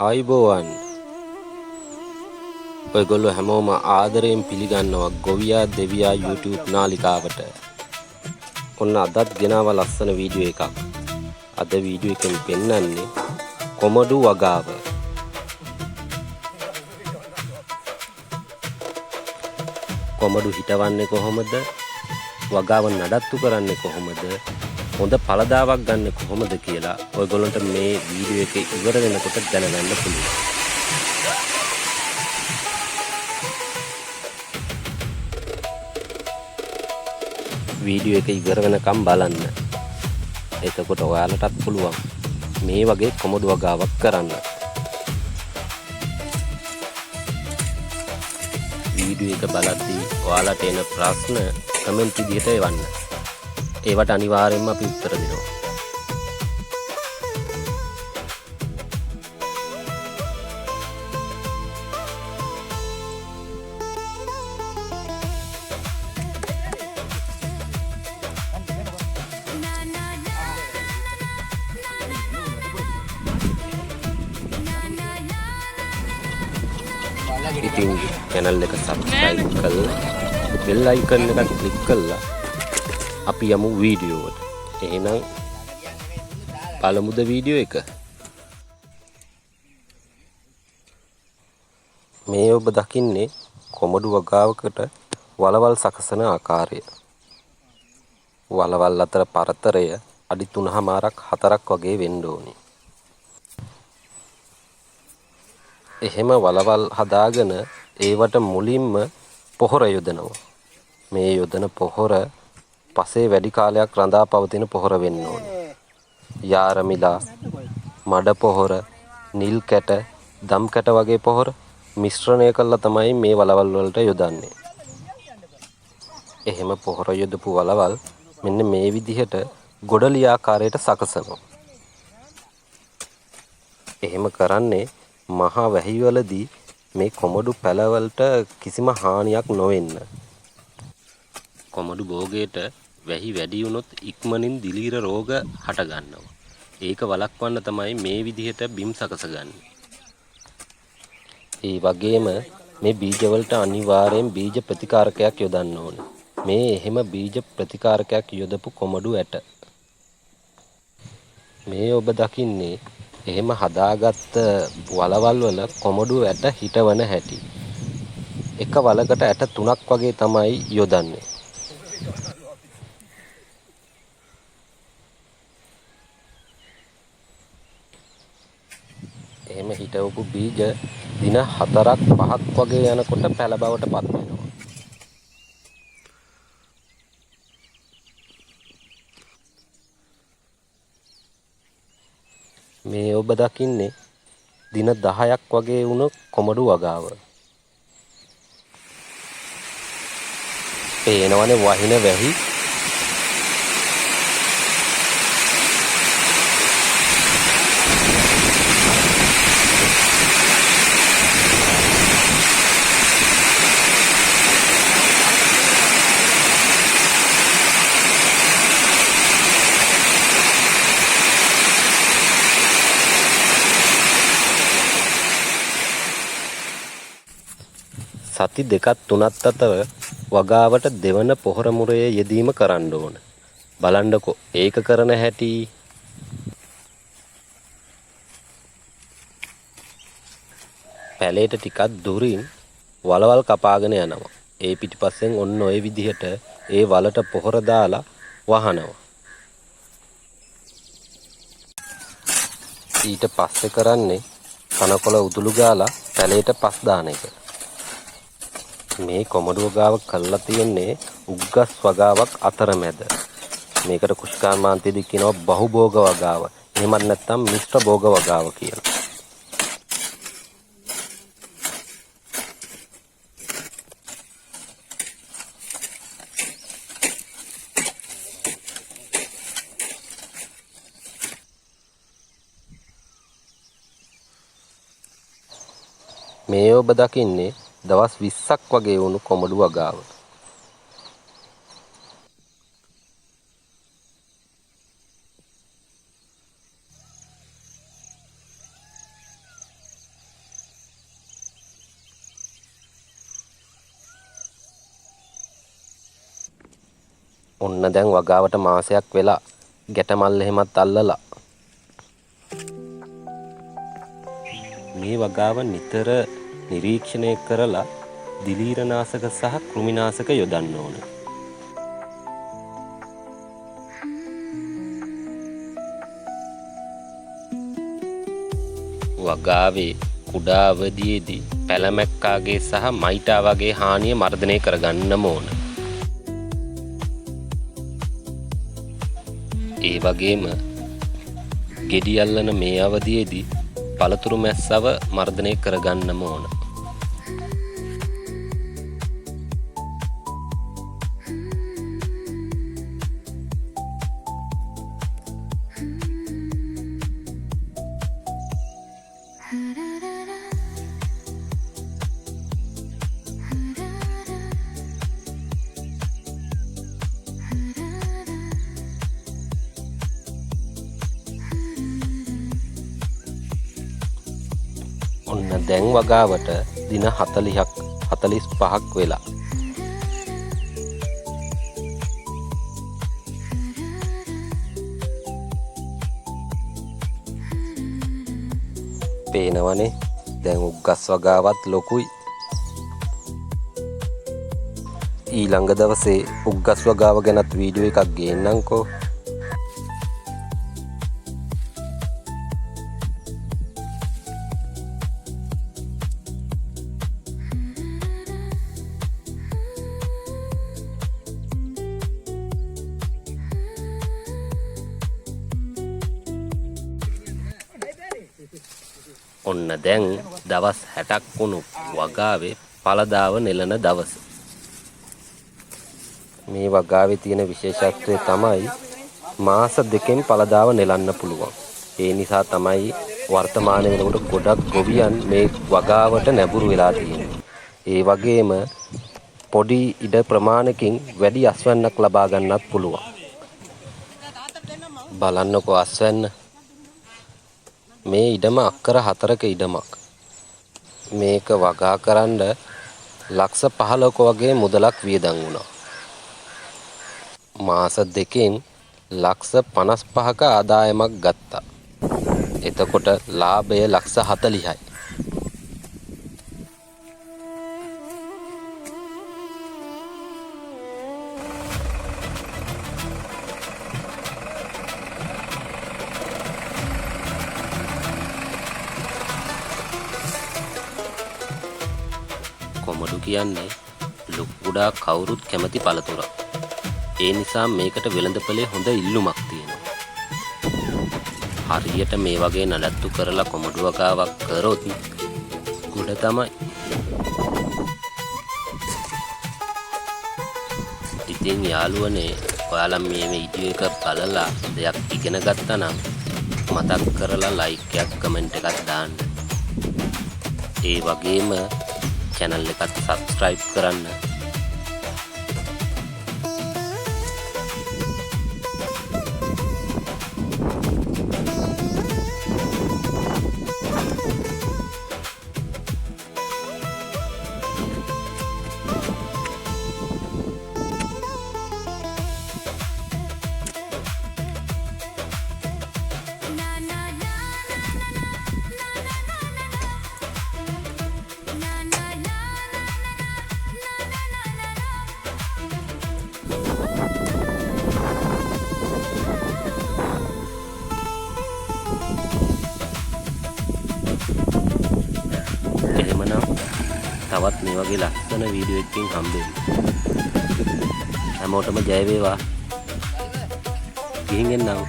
ආයුබෝවන් ඔයගොල්ලෝ හැමෝම ආදරයෙන් පිළිගන්නවා ගොවියා දෙවියා YouTube නාලිකාවට. ඔන්න අදත් ගෙනාව ලස්සන වීඩියෝ එකක්. අද වීඩියෝ එකෙන් පෙන්වන්නේ කොමඩු වගාව. කොමඩු හිටවන්නේ කොහොමද? වගාව නඩත්තු කරන්නේ කොහොමද? හොඳ පළදාවක් ගන්න කොහොමද කියලා ඔයගොල්ලන්ට මේ වීඩියෝ එක ඉවර වෙනකොට දැනගන්න පුළුවන්. වීඩියෝ එක ඉවර වෙනකම් බලන්න. එතකොට ඔයාලටත් පුළුවන් මේ වගේ කොමඩු වගාවක් කරන්න. වීඩියෝ එක බලද්දී ඔයාලට එන ප්‍රශ්න කමෙන්ට් විදිහට එවන්න. ඒවට අනිවාර්යයෙන්ම අපි උත්තර දෙනවා. ඉතින් channel එක subscribe කරලා bell icon එක click කරලා අපි යමු වීඩියෝ එකට. එහෙනම් බලමුද වීඩියෝ එක. මේ ඔබ දකින්නේ කොමඩු වගාවකට වලවල් සකසන ආකාරය. වලවල් අතර පරතරය අඩි 3මාරක් 4ක් වගේ වෙන්න ඕනේ. එහෙම වලවල් හදාගෙන ඒවට මුලින්ම පොහොර යොදනවා. මේ යොදන පොහොර පසේ වැඩි කාලයක් රඳා පවතින පොහොර වෙන්න ඕනේ. යාරමිලා, මඩ පොහොර, නිල් කැට, දම් කැට වගේ පොහොර මිශ්‍රණය කරලා තමයි මේ වලවල් වලට යොදන්නේ. එහෙම පොහොර යොදපු වලවල් මෙන්න මේ විදිහට ගොඩලි ආකාරයට සකසනවා. එහෙම කරන්නේ මහා වැහිවලදී මේ කොමඩු පැලවලට කිසිම හානියක් නොවෙන්න. කොමඩු භෝගයට වැහි වැඩි වුණොත් ඉක්මනින් දිලීර රෝග හට ගන්නවා. ඒක වළක්වන්න තමයි මේ විදිහට බිම් සකසගන්නේ. ඒ වගේම මේ බීජවලට අනිවාර්යෙන් බීජ ප්‍රතිකාරකයක් යොදන්න ඕනේ. මේ එහෙම බීජ ප්‍රතිකාරකයක් යොදපු කොමඩු ඇට. මේ ඔබ දකින්නේ එහෙම හදාගත්ත වලවල් වල කොමඩු ඇට හිටවන හැටි. එක වලකට ඇට 3ක් වගේ තමයි යොදන්නේ. එහෙම හිටවපු බීජ දින 4ක් 5ක් වගේ යනකොට පැල බවට පත් වෙනවා. මේ ඔබ දකින්නේ දින 10ක් වගේ වුණ කොමඩු වගාව. පේනවනේ වහින වැහි. සති දෙකක් තුනක් අතර වගාවට දෙවන පොහොර මුරය යෙදීම කරන්න ඕන. බලන්නකෝ ඒක කරන හැටි. පැලේට ටිකක් දුරින් වලවල් කපාගෙන යනවා. ඒ පිටිපස්සෙන් ඔන්න ඔය විදිහට ඒ වලට පොහොර දාලා වහනවා. ඊට පස්සේ කරන්නේ කනකොළ උදුළු ගාලා පැලේට පස් දාන එක. මේ කොමඩු වගාව කරලා තියෙන්නේ උග්ගස් වගාවක් අතරමැද. මේකට කුෂ්කාමාන්තයේදී කියනවා බහුභෝග වගාව. එහෙමත් නැත්නම් මිශ්‍ර භෝග වගාව කියලා. මේ ඔබ දකින්නේ දවස් 20ක් වගේ වුණු කොමඩු වගාව. ඔන්න දැන් වගාවට මාසයක් වෙලා ගැටමල් එහෙමත් අල්ලලා. මේ වගාව නිතර නිරීක්ෂණය කරලා දිලීරනාශක සහ කෘමිනාශක යොදන්න ඕන. වගාවේ කුඩා අවධියේදී පැලමැක්කාගේ සහ මයිටා වගේ හානිය මර්ධනය කරගන්නම ඕන. ඒ වගේම ගෙඩි අල්ලන මේ අවධියේදී පළතුරු මැස්සව මර්ධනය කරගන්නම ඕන. ඔන්න දැන් වගාවට දින 40ක් 45ක් වෙලා. පේනවනේ දැන් උග්ගස් වගාවත් ලොකුයි. ඊළඟ දවසේ උග්ගස් වගාව ගැනත් වීඩියෝ එකක් ගේන්නම්කෝ. ඔන්න දැන් දවස් 60ක් වුණු වගාවේ පළදාව නෙලන දවස. මේ වගාවේ තියෙන විශේෂත්වය තමයි මාස දෙකෙන් පළදාව නෙලන්න පුළුවන්. ඒ නිසා තමයි වර්තමාන වෙනකොට ගොඩක් ගොවියන් මේ වගාවට නැඹුරු වෙලා තියෙන්නේ. ඒ වගේම පොඩි ඉඩ ප්‍රමාණකින් වැඩි අස්වැන්නක් ලබා ගන්නත් පුළුවන්. බලන්නකෝ අස්වැන්න. මේ ඉඩම අක්කර 4ක ඉඩමක්. මේක වගා කරන්න ලක්ෂ 15ක වගේ මුදලක් වියදම් වුණා. මාස දෙකෙන් ලක්ෂ 55ක ආදායමක් ගත්තා. එතකොට ලාභය ලක්ෂ 40යි. කොමඩු කියන්නේ ලොකුඩා කවුරුත් කැමති පළතුරක්. ඒ නිසා මේකට වෙළඳපොලේ හොඳ ඉල්ලුමක් තියෙනවා. හරියට මේ වගේ නඩත්තු කරලා කොමඩු වගාවක් කරොත් ගොඩ තමයි. ඉතින් යාළුවනේ ඔයාලා මේ වීඩියෝ එක බලලා දෙයක් ඉගෙන ගත්තා නම් මතක් කරලා ලයික් එකක් කමෙන්ට් එකක් දාන්න. ඒ වගේම channel එකට subscribe කරන්න. එහෙමනම් තවත් මේ වගේ ලස්සන වීඩියෝ එකකින් හම්බෙමු. හැමෝටම ජය වේවා. ගිහින් එන්නම්.